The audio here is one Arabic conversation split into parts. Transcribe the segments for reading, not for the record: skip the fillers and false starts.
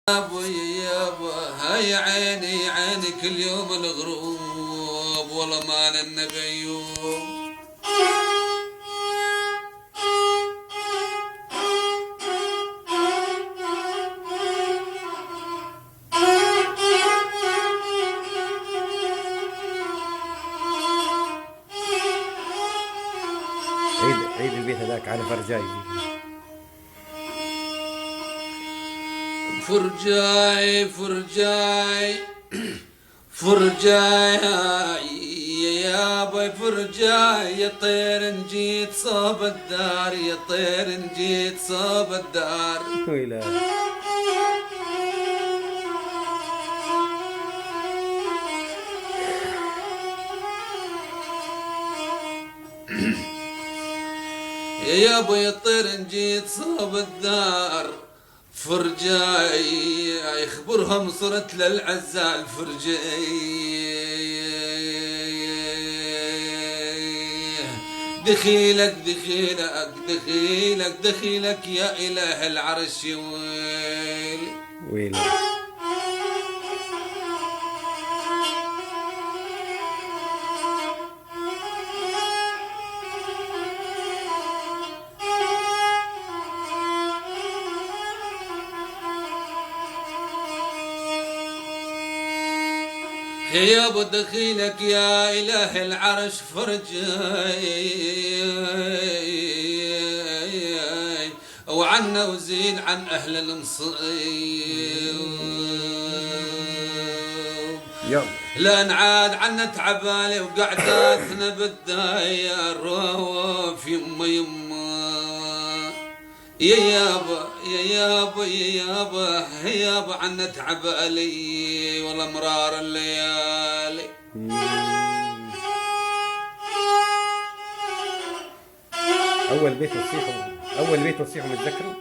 يابا هاي عيني عيني كل يوم الغروب والله ما النبي يوم. عيد البيت هذاك على فرجاي. فرجاي فرجاي فرجاي يا باي فرجاي يا طير نجيت صوب الدار يا طير نجيت صوب الدار. ويلا يا ابو الطير نجيت صوب الدار فرجاي يخبرهم صرت للعزال فرجاي دخيلك دخيلك دخيلك دخيلك يا اله العرش ويلي ويلا يا ابو دخيلك يا اله العرش فرجاي وعنا وزين عن اهل المصيب يلا لا نعاد عنا تعبالي وقعداتنا بالداير في يما يا يابا يا يابا يا يابا يا يابا عنا تعبالي والله مرار الليالي. اول بيت وصيحوا متذكروا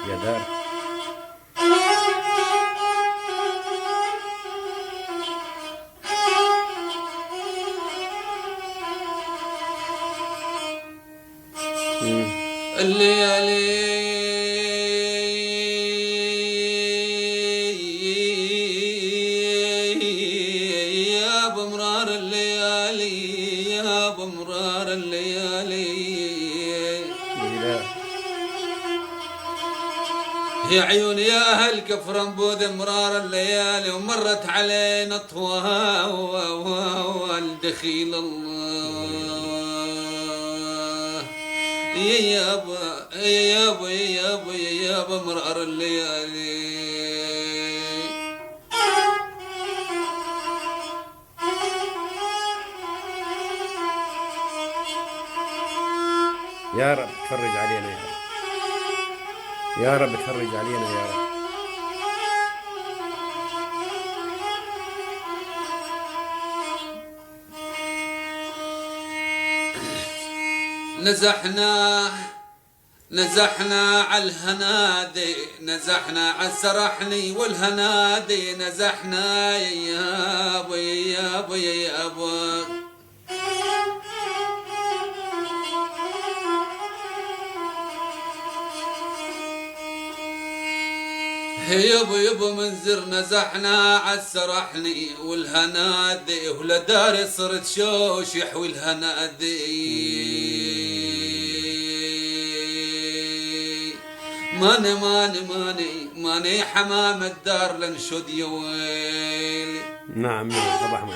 يا دار. الليالي يا بمرار الليالي يا بمرار الليالي يا عيون يا اهل كفر انبوذ مرار الليالي ومرت علينا طوال دخيل الله يا يابا يا يابا يا يابا يا يابا مرار الليالي. يا رب تفرج علينا يا رب يا رب تفرج علينا يا رب. نزحنا على الهنادي نزحنا على السرحني والهنادي نزحنا يا يابا يا يابا يا يابا يابا يابا منزر نزحنا على السرحني والهنادي ولا داري صرت شوشح والهنادي ماني حمام الدار لنشد يا ويلي. نعم نعم ابو احمد.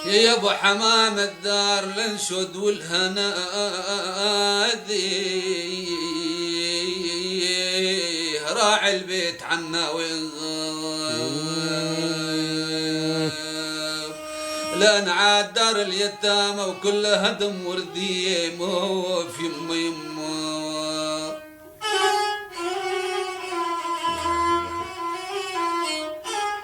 يا ابو حمام الدار لنشد والهنادي راعي البيت عنا لا نعاد دار اليتامى وكلها دم ورديم في يما